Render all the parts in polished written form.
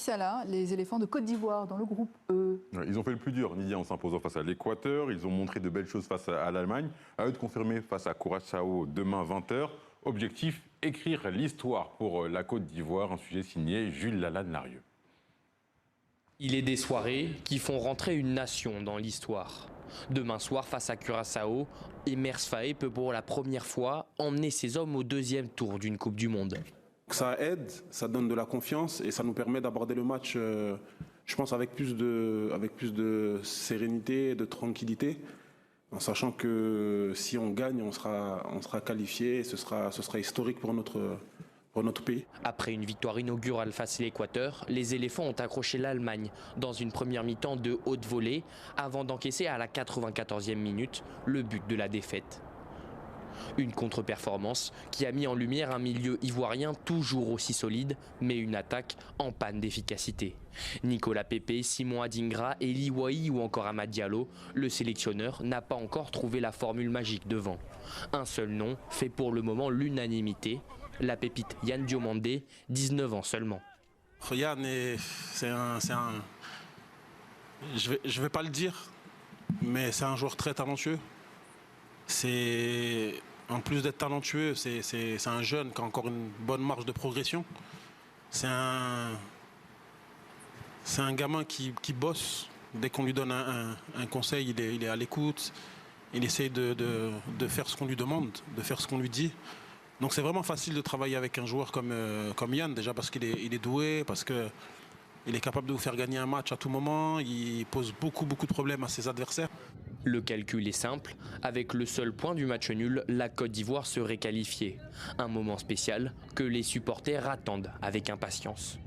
Salah, les éléphants de Côte d'Ivoire dans le groupe E. Ils ont fait le plus dur, Nidia, en s'imposant face à l'Équateur. Ils ont montré de belles choses face à l'Allemagne. À eux de confirmer face à Curaçao demain 20h. Objectif, écrire l'histoire pour la Côte d'Ivoire. Un sujet signé Jules Lalanne-Larieux. Il est des soirées qui font rentrer une nation dans l'histoire. Demain soir, face à Curaçao, Emers Faé peut pour la première fois emmener ses hommes au deuxième tour d'une Coupe du Monde. Ça aide, ça donne de la confiance et ça nous permet d'aborder le match, je pense, avec plus de sérénité et de tranquillité, en sachant que si on gagne, on sera qualifié et ce sera historique pour notre pays. Après une victoire inaugurale face à l'Équateur, les éléphants ont accroché l'Allemagne dans une première mi-temps de haute volée avant d'encaisser à la 94e minute le but de la défaite. Une contre-performance qui a mis en lumière un milieu ivoirien toujours aussi solide, mais une attaque en panne d'efficacité. Nicolas Pepe, Simon Adingra, Eli Wahi ou encore Amad Diallo, le sélectionneur n'a pas encore trouvé la formule magique devant. Un seul nom fait pour le moment l'unanimité, la pépite Yann Diomandé, 19 ans seulement. Yann, je vais pas le dire, mais c'est un joueur très talentueux. En plus d'être talentueux, c'est un jeune qui a encore une bonne marge de progression. C'est un gamin qui bosse. Dès qu'on lui donne un conseil, il est à l'écoute. Il essaye de faire ce qu'on lui demande, de faire ce qu'on lui dit. Donc c'est vraiment facile de travailler avec un joueur comme Yann, déjà parce qu'il est doué, parce qu'il est capable de vous faire gagner un match à tout moment. Il pose beaucoup de problèmes à ses adversaires. Le calcul est simple, avec le seul point du match nul, la Côte d'Ivoire serait qualifiée. Un moment spécial que les supporters attendent avec impatience.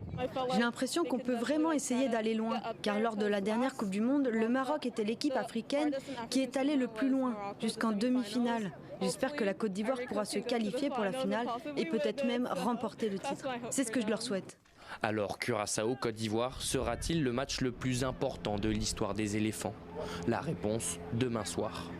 J'ai l'impression qu'on peut vraiment essayer d'aller loin, car lors de la dernière Coupe du Monde, le Maroc était l'équipe africaine qui est allée le plus loin, jusqu'en demi-finale. J'espère que la Côte d'Ivoire pourra se qualifier pour la finale et peut-être même remporter le titre. C'est ce que je leur souhaite. Alors Curaçao-Côte d'Ivoire sera-t-il le match le plus important de l'histoire des éléphants? La réponse demain soir.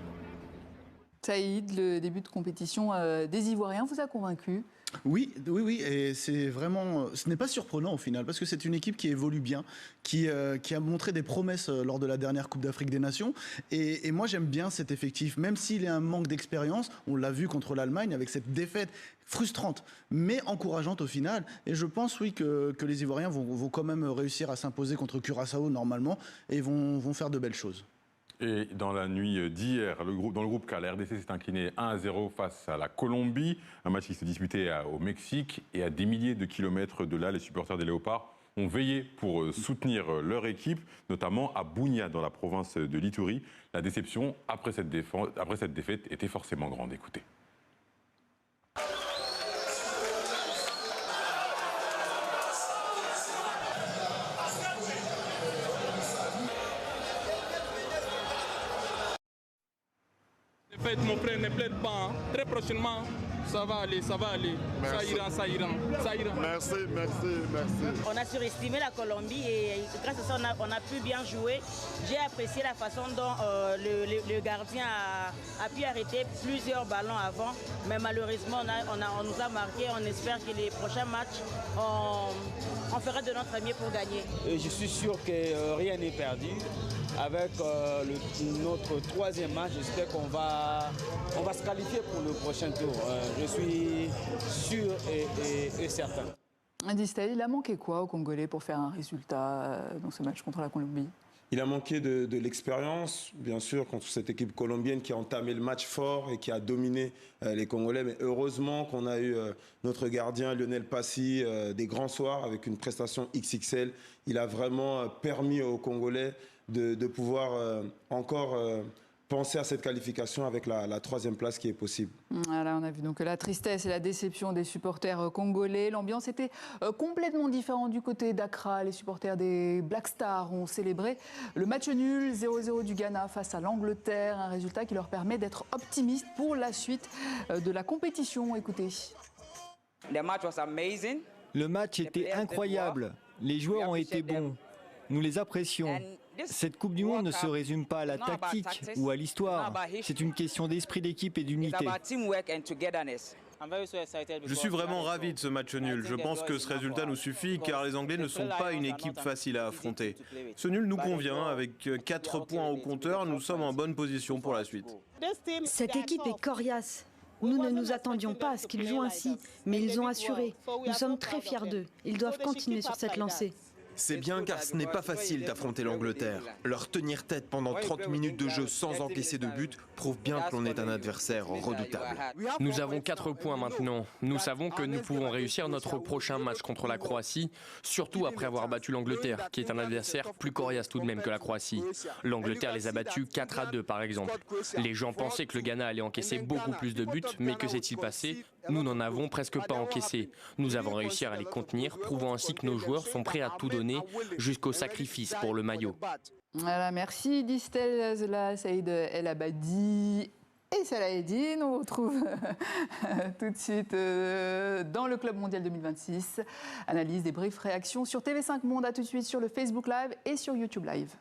Saïd, le début de compétition des Ivoiriens vous a convaincu? Oui, et c'est vraiment, ce n'est pas surprenant au final, parce que c'est une équipe qui évolue bien, qui a montré des promesses lors de la dernière Coupe d'Afrique des Nations, et moi j'aime bien cet effectif, même s'il y a un manque d'expérience, on l'a vu contre l'Allemagne avec cette défaite frustrante, mais encourageante au final, et je pense oui que les Ivoiriens vont quand même réussir à s'imposer contre Curaçao normalement, et vont faire de belles choses. Et dans la nuit d'hier, dans le groupe K, la RDC s'est incliné 1-0 face à la Colombie. Un match qui s'est disputé au Mexique. Et à des milliers de kilomètres de là, les supporters des Léopards ont veillé pour soutenir leur équipe, notamment à Buña, dans la province de l'Ituri. La déception, après cette défaite, était forcément grande. Écoutez. Mon frère, ne plaide pas. Très prochainement, ça va aller, ça va aller. Merci. Ça ira. Merci. On a surestimé la Colombie et grâce à ça, on a pu bien jouer. J'ai apprécié la façon dont le gardien a pu arrêter plusieurs ballons avant. Mais malheureusement, on nous a marqué. On espère que les prochains matchs, on fera de notre mieux pour gagner. Et je suis sûr que rien n'est perdu. Avec notre troisième match, j'espère qu'on va se qualifier pour le prochain tour. Je suis sûr et certain. Distel, il a manqué quoi aux Congolais pour faire un résultat dans ce match contre la Colombie? Il a manqué de l'expérience, bien sûr, contre cette équipe colombienne qui a entamé le match fort et qui a dominé les Congolais. Mais heureusement qu'on a eu notre gardien Lionel Passy des grands soirs avec une prestation XXL. Il a vraiment permis aux Congolais de pouvoir encore penser à cette qualification avec la troisième place qui est possible. Voilà, on a vu donc la tristesse et la déception des supporters congolais. L'ambiance était complètement différente du côté d'Accra. Les supporters des Black Stars ont célébré le match nul 0-0 du Ghana face à l'Angleterre. Un résultat qui leur permet d'être optimistes pour la suite de la compétition. Écoutez. Le match était incroyable. Les joueurs ont été bons. Nous les apprécions. Cette Coupe du Monde ne se résume pas à la tactique ou à l'histoire. C'est une question d'esprit d'équipe et d'unité. Je suis vraiment ravi de ce match nul. Je pense que ce résultat nous suffit car les Anglais ne sont pas une équipe facile à affronter. Ce nul nous convient. Avec 4 points au compteur, nous sommes en bonne position pour la suite. Cette équipe est coriace. Nous ne nous attendions pas à ce qu'ils jouent ainsi, mais ils ont assuré. Nous sommes très fiers d'eux. Ils doivent continuer sur cette lancée. C'est bien car ce n'est pas facile d'affronter l'Angleterre. Leur tenir tête pendant 30 minutes de jeu sans encaisser de but prouve bien que l'on est un adversaire redoutable. Nous avons 4 points maintenant. Nous savons que nous pouvons réussir notre prochain match contre la Croatie, surtout après avoir battu l'Angleterre, qui est un adversaire plus coriace tout de même que la Croatie. L'Angleterre les a battus 4-2 par exemple. Les gens pensaient que le Ghana allait encaisser beaucoup plus de buts, mais que s'est-il passé? Nous n'en avons presque pas encaissé. Nous avons réussi à les contenir, prouvant ainsi que nos joueurs sont prêts à tout donner jusqu'au sacrifice pour le maillot. Voilà, merci Distel Zela, Saïd El Abadi et Salah Eddine. On retrouve tout de suite dans le Club Mondial 2026. Analyse, débrief, réaction sur TV5 Monde. À tout de suite sur le Facebook Live et sur YouTube Live.